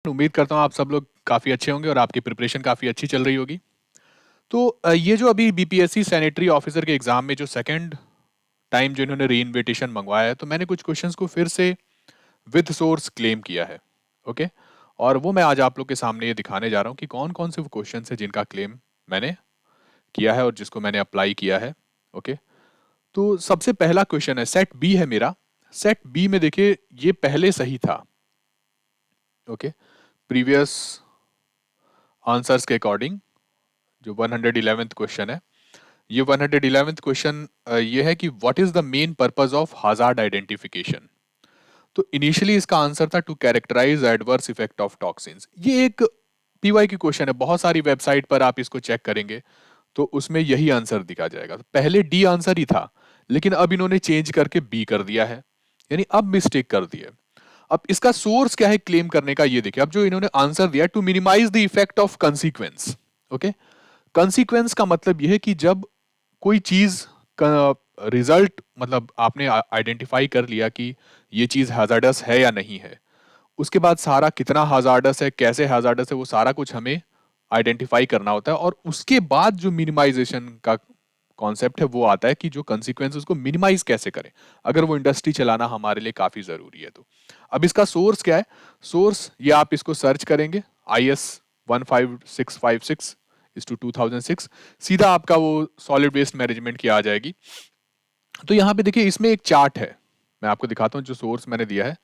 उम्मीद करता हूँ आप सब लोग काफ़ी अच्छे होंगे और आपकी प्रिपरेशन काफ़ी अच्छी चल रही होगी। तो ये जो अभी बीपीएससी सैनिटरी ऑफिसर के एग्ज़ाम में जो सेकंड टाइम जो इन्होंने री इन्विटेशन मंगवाया है, तो मैंने कुछ क्वेश्चंस को फिर से विद सोर्स क्लेम किया है। ओके, और वो मैं आज आप लोग के सामने ये दिखाने जा रहा हूँ कि कौन कौन से वो क्वेश्चन है जिनका क्लेम मैंने किया है और जिसको मैंने अप्लाई किया है। ओके, तो सबसे पहला क्वेश्चन है, सेट बी है मेरा। सेट बी में देखिए ये पहले सही था। ओके, प्रीवियस आंसर्स के अकॉर्डिंग जो 111th क्वेश्चन है, ये 111th क्वेश्चन ये है कि what is the main purpose of hazard identification. तो इनिशियली इसका आंसर था to characterise adverse effect of toxins. ये एक पीवाई की क्वेश्चन है, बहुत सारी वेबसाइट पर आप इसको चेक करेंगे तो उसमें यही आंसर दिखा जाएगा। तो पहले डी आंसर ही था, लेकिन अब इन्होंने चेंज करके बी कर दिया है, यानी अब मिस्टेक कर दी है। अब इसका सोर्स क्या है क्लेम करने का, ये देखिए। अब जो इन्होंने आंसर दिया, to minimise the effect of consequence. Okay, consequence का मतलब यह है कि जब कोई चीज का रिजल्ट, मतलब आपने आइडेंटिफाई कर लिया कि ये चीज हैजार्डस है या नहीं है, उसके बाद सारा कितना हैजार्डस है, कैसे हैजार्डस है, वो सारा कुछ हमें आइडेंटिफाई करना होता है। और उसके बाद जो मिनिमाइजेशन का कॉन्सेप्ट है वो आता है कि जो कंसिक्वेंस को मिनिमाइज कैसे करें, अगर वो इंडस्ट्री चलाना हमारे लिए काफी जरूरी है। तो अब इसका सोर्स क्या है? सोर्स ये आप इसको सर्च करेंगे, IS 15656 इस टू 2006, सीधा आपका वो सॉलिड वेस्ट मैनेजमेंट की आ जाएगी। तो यहाँ पे देखिए, इसमें एक चार्ट है, मैं आपको दिखाता हूँ। जो सोर्स मैंने दिया है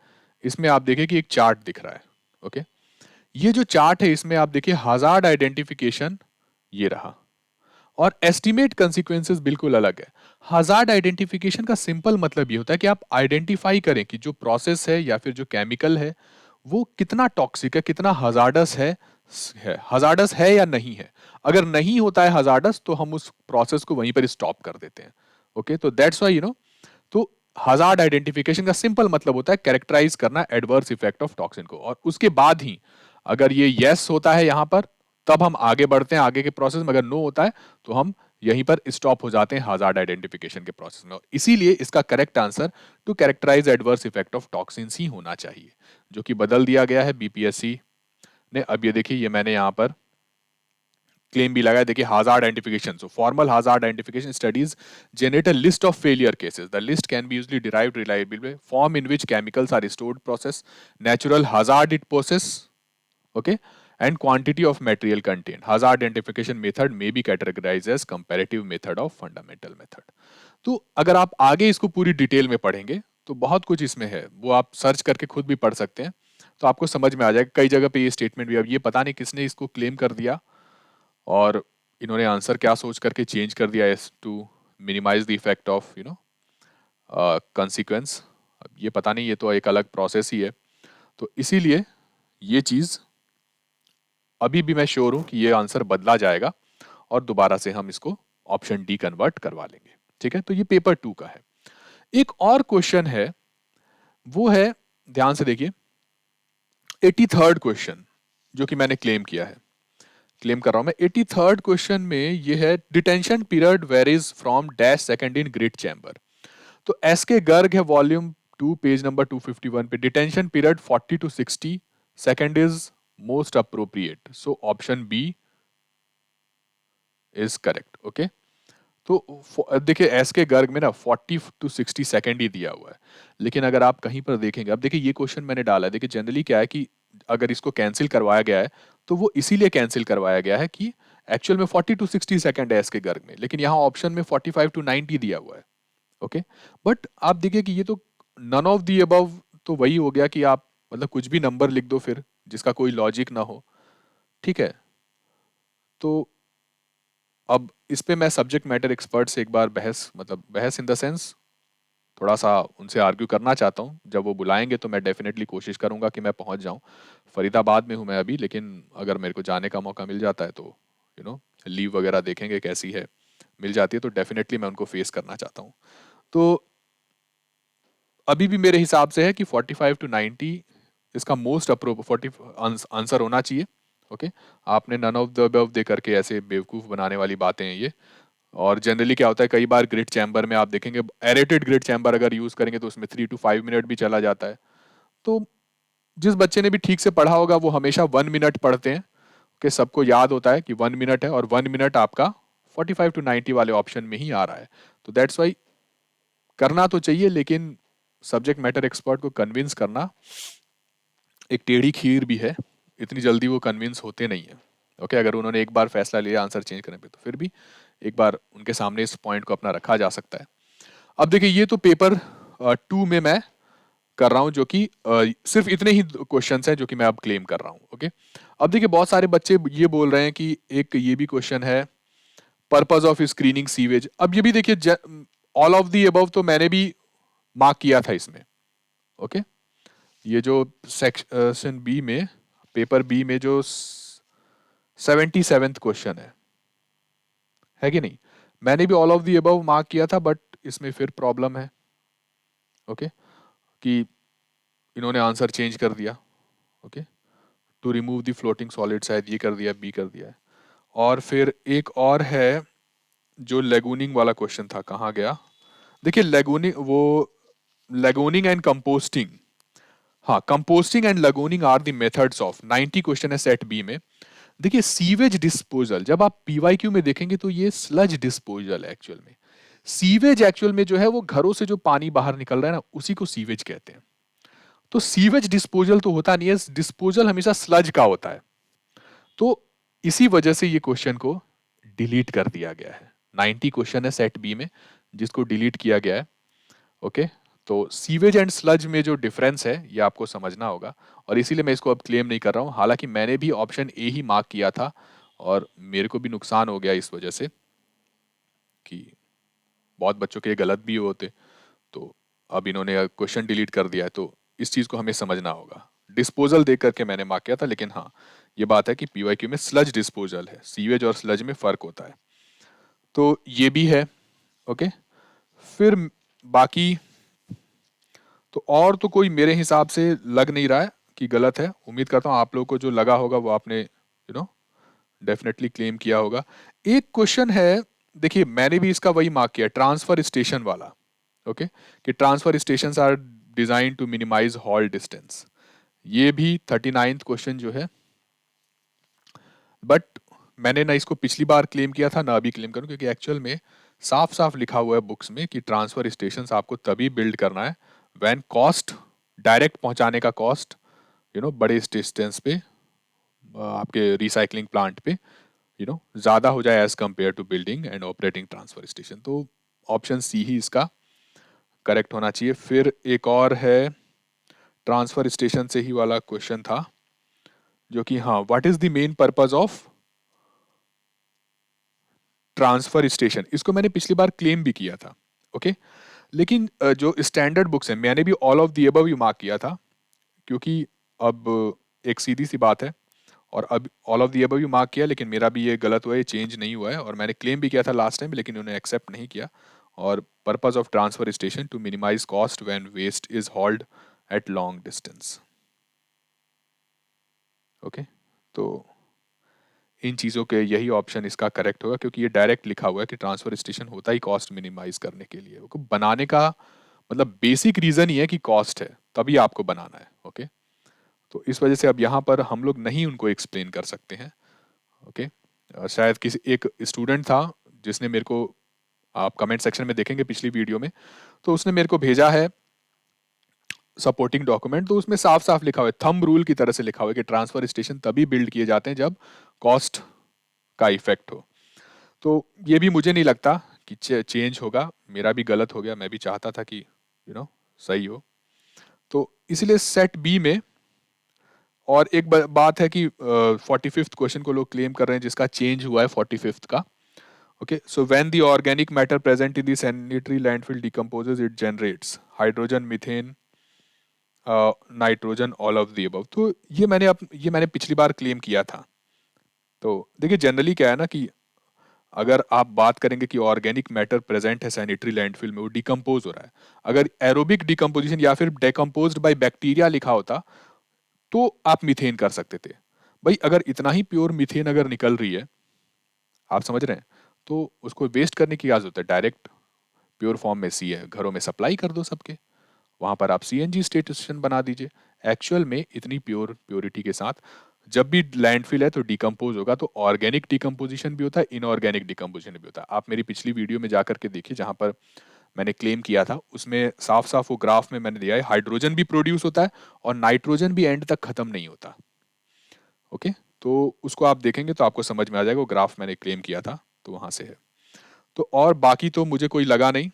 इसमें आप देखिए कि एक चार्ट दिख रहा है। ओके, ये जो चार्ट है इसमें आप देखिए हजार्ड आइडेंटिफिकेशन ये रहा, और एस्टिमेट कंसिक्वेंसेस बिल्कुल अलग है। हजार्ड आइडेंटिफिकेशन का सिंपल मतलब ये होता है कि आप आइडेंटिफाई करें कि जो प्रोसेस है या फिर जो केमिकल है वो कितना टॉक्सिक है, कितना हजार्डस है हजार्डस है या नहीं है। अगर नहीं होता है हजार्डस तो हम उस प्रोसेस को वहीं पर स्टॉप कर देते हैं। ओके, तो दैट्स व्हाई तो हजार्ड आइडेंटिफिकेशन का सिंपल मतलब होता है कैरेक्टराइज करना एडवर्स इफेक्ट ऑफ टॉक्सिन को, और उसके बाद ही अगर ये यस होता है यहां पर, तब हम आगे बढ़ते हैं आगे के प्रोसेस में। अगर नो होता है तो हम यहीं पर स्टॉप हो जाते हैं हजार्ड आइडेंटिफिकेशन के प्रोसेस में। और इसीलिए इसका correct answer to characterise adverse effect of toxins ही होना चाहिए, जो कि बदल दिया गया है बीपीएससी ने। अब ये देखिए, ये मैंने यहां पर क्लेम भी लगाया। देखिए, hazard identification, so formal hazard identification studies generate a list of failure cases. The list can be usually derived reliably form in which chemicals are stored, process, natural hazard it poses, okay, and quantity of material contained. Hazard identification method may be categorized as comparative method of fundamental method. तो अगर आप आगे इसको पूरी detail में पढ़ेंगे तो बहुत कुछ इसमें है, वो आप सर्च करके खुद भी पढ़ सकते हैं, तो आपको समझ में आ जाएगा। कई जगह पे ये स्टेटमेंट भी, अब ये पता नहीं किसने इसको क्लेम कर दिया और इन्होंने आंसर क्या सोच करके चेंज कर दिया है to minimise the effect of consequence. अब ये पता नहीं, ये तो एक अलग प्रोसेस ही है। तो इसीलिए ये चीज अभी भी मैं श्योर हूं कि ये आंसर बदला जाएगा और दोबारा से हम इसको ऑप्शन डी कन्वर्ट करवा लेंगे। ठीक है, तो ये पेपर 2 का है। एक और क्वेश्चन है, वो है, ध्यान से देखिए, 83rd क्वेश्चन जो कि मैंने क्लेम किया है, क्लेम कर रहा हूं मैं। 83rd क्वेश्चन में ये है, detention period varies from dash second in grit chamber. तो एस के गर्ग है वॉल्यूम 2 पेज नंबर 251 पे, detention period 40 to 60 second is most appropriate, so option B is correct. Okay, तो देखिए एस के गर्ग में ना 40 to 60 सेकंड ही दिया हुआ है, लेकिन अगर आप कहीं पर देखेंगे, अब देखिए ये क्वेश्चन मैंने डाला है, देखिए जनरली क्या है कि अगर इसको कैंसिल करवाया गया है तो वो इसीलिए कैंसिल करवाया गया है कि एक्चुअल में 40 to 60 सेकंड है एस के गर्ग में, लेकिन यहाँ ऑप्शन में 45 to 90 दिया हुआ है। ओके, बट आप देखिए कि ये तो नन ऑफ दी अबव, तो वही हो गया कि आप मतलब कुछ भी नंबर लिख दो फिर, जिसका कोई लॉजिक ना हो। ठीक है, तो अब इस पे मैं सब्जेक्ट मैटर एक्सपर्ट से एक बार बहस, मतलब बहस इन द सेंस थोड़ा सा उनसे आर्ग्यू करना चाहता हूँ। जब वो बुलाएंगे तो मैं डेफिनेटली कोशिश करूंगा कि मैं पहुंच जाऊं। फरीदाबाद में हूं मैं अभी, लेकिन अगर मेरे को जाने का मौका मिल जाता है तो लीव वगैरह देखेंगे कैसी है, मिल जाती है तो डेफिनेटली मैं उनको फेस करना चाहता हूँ। तो अभी भी मेरे हिसाब से है कि 45 to 90 इसका मोस्ट अप्रोप 40 आंसर होना चाहिए। ओके, आपने नन ऑफ द अबव दे करके ऐसे बेवकूफ बनाने वाली बातें हैं ये। और जनरली क्या होता है, कई बार ग्रिड चैम्बर में आप देखेंगे, एरेटेड ग्रिड चैम्बर अगर यूज करेंगे तो उसमें 3 to 5 मिनट भी चला जाता है। तो जिस बच्चे ने भी ठीक से पढ़ा होगा वो हमेशा 1 मिनट पढ़ते हैं कि सबको याद होता है कि 1 मिनट है, और 1 मिनट आपका 45 to 90 वाले ऑप्शन में ही आ रहा है। तो दैट्स वाई करना तो चाहिए, लेकिन सब्जेक्ट मैटर एक्सपर्ट को कन्विंस करना एक टेढ़ी खीर भी है। इतनी जल्दी वो कन्विंस होते नहीं है। ओके, अगर उन्होंने एक बार फैसला लिया आंसर चेंज करने पे, तो फिर भी एक बार उनके सामने इस पॉइंट को अपना रखा जा सकता है। अब देखिए, ये तो पेपर 2 में मैं कर रहा हूं, जो कि सिर्फ इतने ही क्वेश्चन हैं जो कि मैं अब क्लेम कर रहा हूं। ओके, अब देखिए बहुत सारे बच्चे ये बोल रहे हैं कि एक ये भी क्वेश्चन है, पर्पज ऑफ स्क्रीनिंग सीवेज। अब ये भी देखिए, ऑल ऑफ दी अबव तो मैंने भी मार्क किया था इसमें। ओके, ये जो सेक्शन बी में, पेपर बी में जो 77th क्वेश्चन है कि नहीं, मैंने भी all of the above mark किया था, बट इसमें फिर प्रॉब्लम है। ओके, कि इन्होंने आंसर चेंज कर दिया। Okay, to remove the floating solid, शायद ये कर दिया, बी कर दिया है। और फिर एक और है जो लेगूनिंग वाला क्वेश्चन था, कहाँ गया? देखिए लेगूनिंग एंड कंपोस्टिंग। हाँ, composting and lagooning are the methods of, 90 question है सेट बी में। देखिए सीवेज डिस्पोजल, जब आप पीवाईक्यू में देखेंगे तो ये स्लज डिस्पोजल है एक्चुअल में। सीवेज एक्चुअल में जो है वो घरों से जो पानी बाहर निकल रहा है ना, उसी को सीवेज कहते हैं। तो सीवेज डिस्पोजल तो होता नहीं है, डिस्पोजल हमेशा स्लज का होता है। तो इसी वजह से ये क्वेश्चन को डिलीट कर दिया गया है। 90 क्वेश्चन है सेट बी में, जिसको डिलीट किया गया है। ओके, तो सीवेज एंड स्लज में जो डिफरेंस है ये आपको समझना होगा, और इसीलिए मैं इसको अब क्लेम नहीं कर रहा हूँ। हालांकि मैंने भी ऑप्शन ए ही मार्क किया था, और मेरे को भी नुकसान हो गया इस वजह से कि बहुत बच्चों के ये गलत भी होते। तो अब इन्होंने क्वेश्चन डिलीट कर दिया है, तो इस चीज़ को हमें समझना होगा। डिस्पोजल देख करके मैंने मार्क किया था, लेकिन हाँ, ये बात है कि पीवाईक्यू में स्लज डिस्पोजल है, सीवेज और स्लज में फ़र्क होता है। तो ये भी है। ओके, फिर बाकी तो और तो कोई मेरे हिसाब से लग नहीं रहा है कि गलत है। उम्मीद करता हूँ आप लोगों को जो लगा होगा वो आपने डेफिनेटली क्लेम किया होगा। एक क्वेश्चन है, देखिए मैंने भी इसका वही मार्क किया, ट्रांसफर स्टेशन वाला। ओके, कि transfer station are design to minimise haul distance. ये भी 39th क्वेश्चन जो है, बट मैंने ना इसको पिछली बार क्लेम किया था ना अभी क्लेम करूं, क्योंकि एक्चुअल में साफ साफ लिखा हुआ है बुक्स में कि ट्रांसफर स्टेशन आपको तभी बिल्ड करना है व्हेन कॉस्ट, डायरेक्ट पहुंचाने का कॉस्ट बड़े डिस्टेंस पे आपके रिसाइकलिंग प्लांट पे ज़्यादा हो जाए as compare to building and operating transfer station. तो ऑप्शन सी ही इसका करेक्ट होना चाहिए। फिर एक और है, ट्रांसफर स्टेशन से ही वाला क्वेश्चन था, जो कि हाँ, what is the main purpose of transfer station. इसको मैंने पिछली बार क्लेम भी किया था। ओके, लेकिन जो स्टैंडर्ड बुक्स हैं, मैंने भी all of the above he mark किया था, क्योंकि अब एक सीधी सी बात है, और अब all of the above he mark किया, लेकिन मेरा भी ये गलत हुआ है, चेंज नहीं हुआ है, और मैंने क्लेम भी किया था लास्ट टाइम, लेकिन उन्होंने एक्सेप्ट नहीं किया। और purpose of transfer station to minimise cost when waste is hauled at long distance. Okay, तो इन चीज़ों के यही ऑप्शन इसका करेक्ट होगा, क्योंकि ये डायरेक्ट लिखा हुआ है कि ट्रांसफर स्टेशन होता ही कॉस्ट मिनिमाइज करने के लिए। उसको बनाने का मतलब बेसिक रीज़न ही है कि कॉस्ट है, तभी आपको बनाना है। ओके, तो इस वजह से अब यहाँ पर हम लोग नहीं उनको एक्सप्लेन कर सकते हैं। ओके, शायद किसी एक स्टूडेंट था जिसने मेरे को, आप कमेंट सेक्शन में देखेंगे पिछली वीडियो में, तो उसने मेरे को भेजा है सपोर्टिंग डॉक्यूमेंट, तो उसमें साफ साफ लिखा हुआ है, थंब रूल की तरह से लिखा हुआ है कि ट्रांसफर स्टेशन तभी बिल्ड किए जाते हैं जब कॉस्ट का इफेक्ट हो। तो ये भी मुझे नहीं लगता कि चेंज होगा, मेरा भी गलत हो गया, मैं भी चाहता था कि सही हो। तो इसलिए सेट बी में, और एक बात है कि 45th क्वेश्चन को लोग क्लेम कर रहे हैं जिसका चेंज हुआ है 45th का। Okay, so when the organic matter present in the sanitary landfill decomposes it generates hydrogen, methane, nitrogen, all of the above. तो ये मैंने पिछली बार क्लेम किया था। तो देखिए जनरली क्या है ना कि अगर आप बात करेंगे कि ऑर्गेनिक मैटर प्रेजेंट है सैनिटरी लैंडफिल में, वो डिकम्पोज हो रहा है। अगर एरोबिक डिकम्पोजिशन या फिर डेकम्पोज्ड बाय बैक्टीरिया लिखा होता तो आप मीथेन कर सकते थे। भाई अगर इतना ही प्योर मीथेन अगर निकल रही है, आप समझ रहे हैं, तो उसको वेस्ट करने की क्या जरूरत है? डायरेक्ट प्योर फॉर्म में सी है, घरों में सप्लाई कर दो सबके, वहां पर आप सीएनजी स्टेशन बना दीजिए। एक्चुअल में इतनी प्योरिटी के साथ जब भी लैंडफिल है तो डिकम्पोज होगा, तो ऑर्गेनिक डिकम्पोजिशन भी होता है, इनऑर्गेनिक डिकम्पोजिशन भी होता है। आप मेरी पिछली वीडियो में जाकर के देखिए जहां पर मैंने क्लेम किया था, उसमें साफ साफ वो ग्राफ में मैंने दिया है हाइड्रोजन भी प्रोड्यूस होता है और नाइट्रोजन भी एंड तक खत्म नहीं होता। ओके, तो उसको आप देखेंगे तो आपको समझ में आ जाएगा, वो ग्राफ मैंने क्लेम किया था तो वहां से है। तो और बाकी तो मुझे कोई लगा नहीं।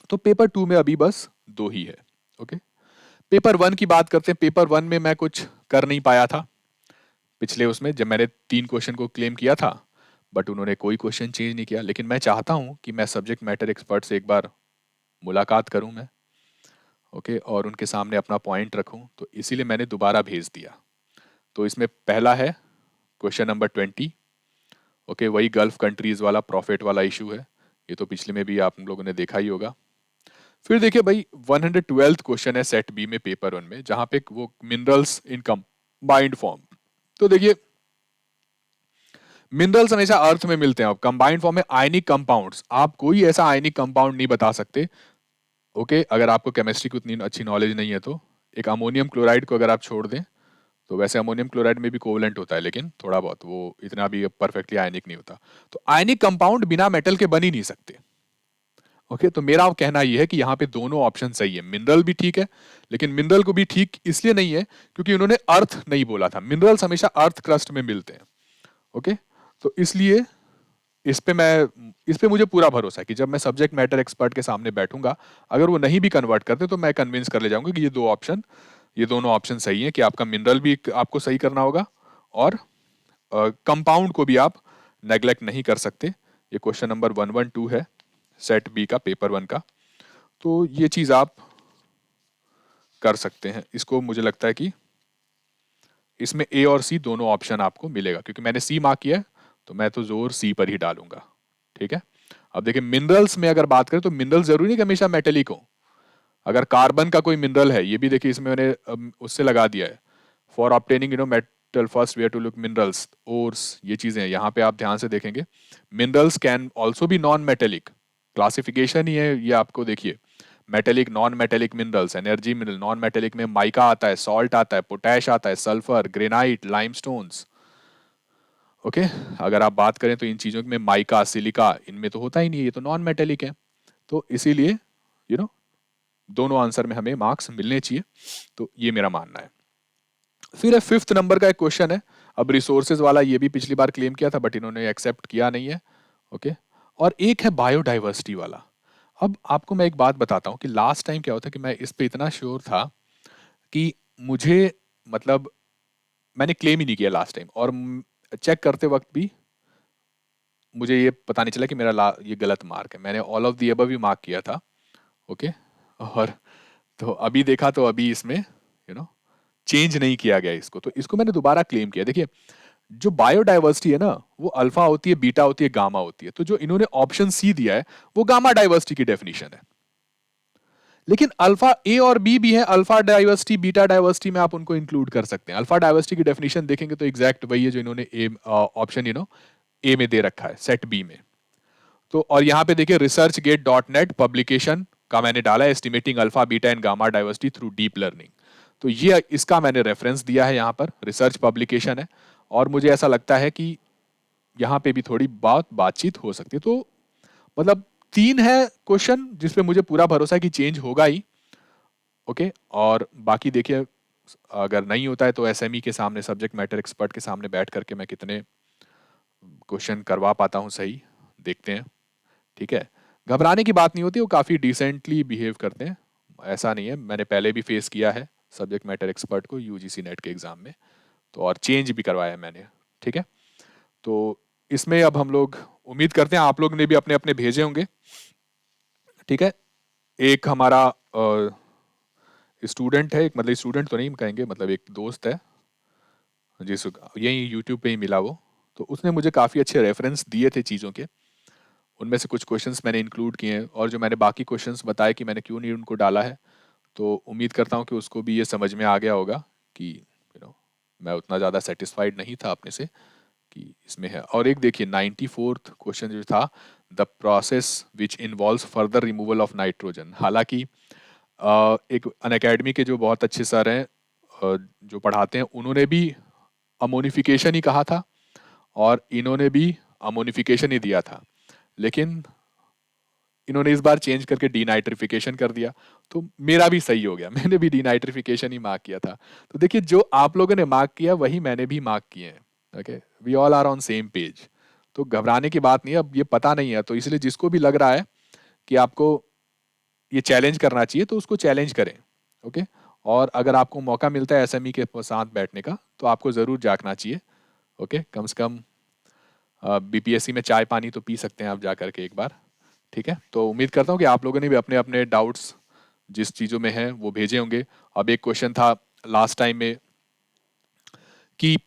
तो पेपर 2 में अभी बस 2 ही है। ओके, पेपर 1 की बात करते हैं। पेपर 1 में मैं कुछ कर नहीं पाया था पिछले उसमें, जब मैंने 3 क्वेश्चन को क्लेम किया था, बट उन्होंने कोई क्वेश्चन चेंज नहीं किया। लेकिन मैं चाहता हूं कि मैं सब्जेक्ट मैटर एक्सपर्ट से एक बार मुलाकात करूं मैं, ओके, और उनके सामने अपना पॉइंट रखूं, तो इसीलिए मैंने दोबारा भेज दिया। तो इसमें पहला है क्वेश्चन नंबर 20। ओके, वही गल्फ कंट्रीज वाला प्रॉफिट वाला इशू है, ये तो पिछले में भी आप लोगों ने देखा ही होगा। फिर देखिए भाई 112th क्वेश्चन है सेट बी में पेपर 1 में, जहां पे वो मिनरल्स इन कंबाइंड फॉर्म। तो देखिए मिनरल्स हमेशा अर्थ में मिलते हैं, अब कंबाइंड फॉर्म में आयनिक कंपाउंड्स, आप कोई ऐसा आयनिक कंपाउंड नहीं बता सकते। ओके, अगर आपको केमिस्ट्री की उतनी अच्छी नॉलेज नहीं है तो एक अमोनियम क्लोराइड को अगर आप छोड़ दें, तो वैसे अमोनियम क्लोराइड में भी कोवलेंट होता है, लेकिन थोड़ा बहुत, वो इतना भी परफेक्टली आयनिक नहीं होता। तो आयनिक कंपाउंड बिना मेटल के बन ही नहीं सकते। ओके, तो मेरा कहना यह है कि यहाँ पे दोनों ऑप्शन सही है, मिनरल भी ठीक है, लेकिन मिनरल को भी ठीक इसलिए नहीं है क्योंकि उन्होंने अर्थ नहीं बोला था। मिनरल्स हमेशा अर्थ क्रस्ट में मिलते हैं। ओके, तो इसलिए इस पे मुझे पूरा भरोसा है कि जब मैं सब्जेक्ट मैटर एक्सपर्ट के सामने बैठूंगा, अगर वो नहीं भी कन्वर्ट करते तो मैं कन्विंस कर ले जाऊंगा कि ये दोनों ऑप्शन सही है, कि आपका मिनरल भी आपको सही करना होगा और कंपाउंड को भी आप नेग्लेक्ट नहीं कर सकते। ये क्वेश्चन नंबर 112 है सेट बी का, पेपर 1 का। तो ये चीज आप कर सकते हैं, इसको मुझे लगता है कि इसमें ए और सी दोनों ऑप्शन आपको मिलेगा, क्योंकि मैंने सी मार्क किया है तो मैं तो जोर सी पर ही डालूंगा। ठीक है, अब देखिए मिनरल्स में अगर बात करें तो मिनरल जरूरी नहीं कि हमेशा मेटेलिक हो। अगर कार्बन का कोई मिनरल है, ये भी देखिए इसमें मैंने उससे लगा दिया है, for obtaining metal first we have to look minerals ores, ये चीजें हैं। यहाँ पे आप ध्यान से देखेंगे minerals can also be non metallic, classification ही है ये, आपको देखिए metallic, non metallic minerals, energy mineral. Non metallic में माइका आता है, सॉल्ट आता है, पोटैश आता है, सल्फर, ग्रेनाइट, लाइमस्टोन्स। ओके, अगर आप बात करें तो इन चीजों में माइका, सिलिका, इनमें तो होता ही नहीं है, ये तो नॉन मेटेलिक है। तो इसीलिए यू नो दोनों आंसर में हमें मार्क्स मिलने चाहिए, तो ये मेरा मानना है। फिर है 5th नंबर का एक क्वेश्चन है। अब रिसोर्सेज वाला ये भी पिछली बार क्लेम किया था बट इन्होंने एक्सेप्ट किया नहीं है। ओके, और एक है बायोडाइवर्सिटी वाला। अब आपको मैं एक बात बताता हूँ कि लास्ट टाइम क्या होता है कि मैं इस पे इतना श्योर था कि मुझे, मतलब मैंने क्लेम ही नहीं किया लास्ट टाइम, और चेक करते वक्त भी मुझे ये पता नहीं चला कि मेरा ये गलत मार्क है। मैंने ऑल ऑफ दी अबव भी मार्क किया था। ओके, और तो अभी देखा तो अभी इसमें चेंज नहीं किया गया इसको, तो इसको मैंने दोबारा क्लेम किया। देखिए जो बायोडाइवर्सिटी है ना, वो अल्फा होती है, बीटा होती है, गामा होती है। तो जो इन्होंने ऑप्शन सी दिया है वो गामा डाइवर्सिटी की डेफिनेशन है, लेकिन अल्फा ए और बी भी है, अल्फा डाइवर्सिटी, बीटा डाइवर्सिटी में आप उनको इंक्लूड कर सकते हैं। अल्फा डाइवर्सिटी की डेफिनेशन देखेंगे तो एग्जैक्ट वही है जो इन्होंने ए ऑप्शन ए में दे रखा है सेट बी में। तो और यहाँ पे देखिए ResearchGate dot net publication का मैंने डाला है, estimating alpha beta and gamma diversity through deep learning. तो ये इसका मैंने रेफरेंस दिया है, यहाँ पर रिसर्च पब्लिकेशन है, और मुझे ऐसा लगता है कि यहाँ पे भी थोड़ी बातचीत हो सकती है। तो मतलब 3 है क्वेश्चन जिसपे मुझे पूरा भरोसा है कि चेंज होगा ही। ओके, और बाकी देखिए अगर नहीं होता है तो एसएमई के सामने, सब्जेक्ट मैटर एक्सपर्ट के सामने बैठ करके मैं कितने क्वेश्चन करवा पाता हूँ सही, देखते हैं। ठीक है, घबराने की बात नहीं होती, वो काफ़ी डिसेंटली बिहेव करते हैं, ऐसा नहीं है। मैंने पहले भी फेस किया है सब्जेक्ट मैटर एक्सपर्ट को यूजीसी नेट के एग्जाम में, तो और चेंज भी करवाया मैंने। ठीक है, तो इसमें अब हम लोग उम्मीद करते हैं आप लोग ने भी अपने अपने भेजे होंगे। ठीक है, एक हमारा स्टूडेंट है, एक मतलब स्टूडेंट तो नहीं कहेंगे, मतलब एक दोस्त है जिस यही यूट्यूब पे ही मिला वो, तो उसने मुझे काफ़ी अच्छे रेफरेंस दिए थे चीज़ों के। उनमें से कुछ क्वेश्चंस मैंने इंक्लूड किए हैं, और जो मैंने बाकी क्वेश्चंस बताए कि मैंने क्यों नहीं उनको डाला है, तो उम्मीद करता हूँ कि उसको भी ये समझ में आ गया होगा कि मैं उतना ज़्यादा सेटिस्फाइड नहीं था अपने से कि इसमें है। और एक देखिए 94th क्वेश्चन जो था, the process which involves further removal of nitrogen. हालांकि एक अन अकेडमी के जो बहुत अच्छे सर हैं, जो पढ़ाते हैं, उन्होंने भी अमोनिफिकेशन ही कहा था और इन्होंने भी अमोनिफिकेशन ही दिया था, लेकिन इन्होंने इस बार चेंज करके डीनाइट्रिफिकेशन कर दिया। तो मेरा भी सही हो गया, मैंने भी डीनाइट्रिफिकेशन ही मार्क किया था। तो देखिए, जो आप लोगों ने मार्क किया वही मैंने भी मार्क किए हैं। Okay, we all are on same page. तो घबराने की बात नहीं है। अब ये पता नहीं है, तो इसलिए जिसको भी लग रहा है कि आपको ये चैलेंज करना चाहिए तो उसको चैलेंज करें। ओके, और अगर आपको मौका मिलता है एसएमई के साथ बैठने का तो आपको ज़रूर जागना चाहिए। ओके, कम से कम बीपीएससी में चाय पानी तो पी सकते हैं आप जा करके एक बार। ठीक है, तो उम्मीद करता हूँ कि आप लोगों ने भी अपने अपने डाउट्स जिस चीज़ों में हैं वो भेजे होंगे। अब एक क्वेश्चन था लास्ट टाइम में कि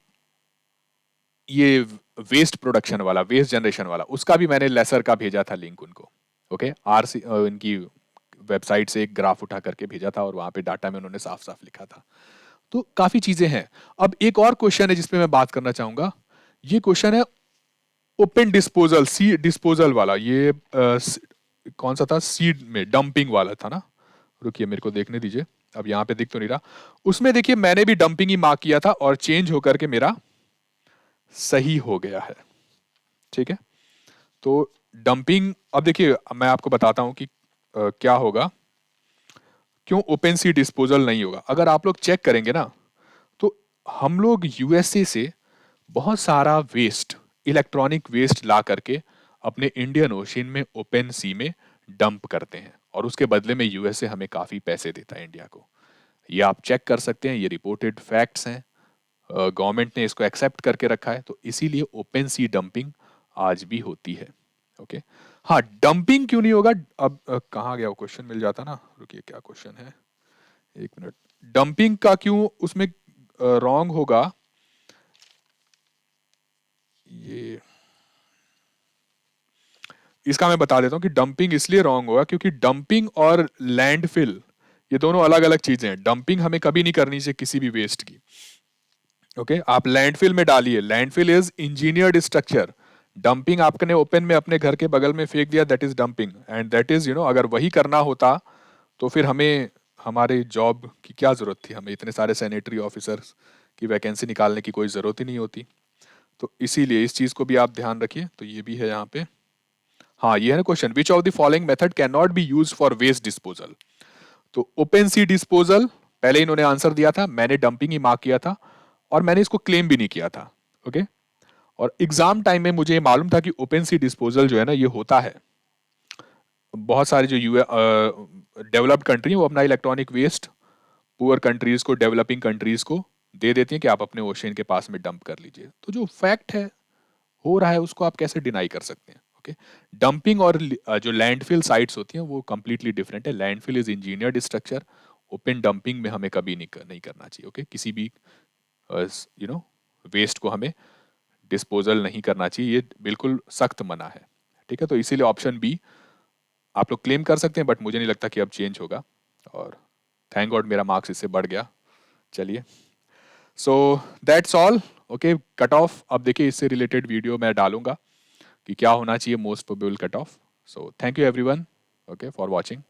ये वेस्ट प्रोडक्शन वाला, वेस्ट जनरेशन वाला, उसका भी मैंने लेसर का भेजा था लिंक उनको। ओके, आरसी इनकी वेबसाइट से एक ग्राफ उठा करके भेजा था और वहां पे डाटा में उन्होंने साफ साफ लिखा था। तो काफी चीजें हैं। अब एक और क्वेश्चन है जिसपे मैं बात करना चाहूंगा। ये क्वेश्चन है ओपन डिस्पोजल, सी डिस्पोजल वाला। ये कौन सा था, सीड में डंपिंग वाला था ना। रुकिए मेरे को देखने दीजिए, अब यहाँ पे दिख तो नहीं रहा। उसमें देखिए मैंने भी डंपिंग ही मार्क किया था और चेंज होकर के मेरा सही हो गया है। ठीक है, तो डंपिंग, अब देखिए मैं आपको बताता हूं कि क्या होगा, क्यों ओपन सी डिस्पोजल नहीं होगा। अगर आप लोग चेक करेंगे ना, तो हम लोग यूएसए से बहुत सारा वेस्ट, इलेक्ट्रॉनिक वेस्ट ला करके अपने इंडियन ओशन में ओपन सी में डंप करते हैं और उसके बदले में यूएसए हमें काफी पैसे देता है इंडिया को। ये आप चेक कर सकते हैं, ये रिपोर्टेड फैक्ट्स हैं। गवर्नमेंट ने इसको एक्सेप्ट करके रखा है, तो इसीलिए ओपन सी डंपिंग आज भी होती है। ओके, हाँ, डंपिंग क्यों नहीं होगा। अब कहाँ गया वो क्वेश्चन, मिल जाता ना। रुकिए, क्या क्वेश्चन है, एक मिनट। डंपिंग का क्यों उसमें रॉन्ग होगा, ये इसका मैं बता देता हूँ कि डंपिंग इसलिए रॉन्ग होगा क्योंकि डंपिंग और लैंडफिल ये दोनों अलग अलग चीजें हैं। डंपिंग हमें कभी नहीं करनी चाहिए किसी भी वेस्ट की। ओके, आप लैंडफिल में डालिए, landfill is engineered structure. Dumping आपने ओपन में अपने घर के बगल में फेंक दिया, that is dumping. And that is, अगर वही करना होता तो फिर हमें हमारे जॉब की क्या जरूरत थी, हमें इतने सारे सैनिटरी ऑफिसर्स की वैकेंसी निकालने की कोई जरूरत ही नहीं होती। तो इसीलिए इस चीज को भी आप ध्यान रखिए। तो ये भी है यहाँ पे। हाँ, ये है ना question, which of the following method can not be use for waste disposal. तो ओपन सी डिस्पोजल पहले इन्होंने आंसर दिया था, मैंने डंपिंग ही मार्क किया था और मैंने इसको क्लेम भी नहीं किया था। ओके, और एग्जाम टाइम में मुझे मालूम था कि ओपन सी डिस्पोजल जो है ना ये होता है। बहुत सारे जो डेवलप्ड कंट्री है वो अपना इलेक्ट्रॉनिक वेस्ट पुअर कंट्रीज को, डेवलपिंग कंट्रीज को दे देती हैं कि आप अपने ओशन के पास में डंप कर लीजिए। तो जो फैक्ट है हो रहा है उसको आप कैसे डिनाई कर सकते हैं। ओके, डंपिंग और जो लैंडफिल साइट्स होती हैं वो कंप्लीटली डिफरेंट है। Landfill is engineered structure, open dumping में हमें कभी नहीं करना चाहिए। ओके, किसी भी वेस्ट को हमें डिस्पोजल नहीं करना चाहिए, ये बिल्कुल सख्त मना है। ठीक है, तो इसीलिए ऑप्शन बी आप लोग क्लेम कर सकते हैं, बट मुझे नहीं लगता कि अब चेंज होगा। और थैंक गॉड मेरा मार्क्स इससे बढ़ गया। चलिए, so that's all. Okay, cut off अब देखिए इससे रिलेटेड वीडियो मैं डालूंगा कि क्या होना चाहिए most probable cut off. So thank you everyone, okay, for watching.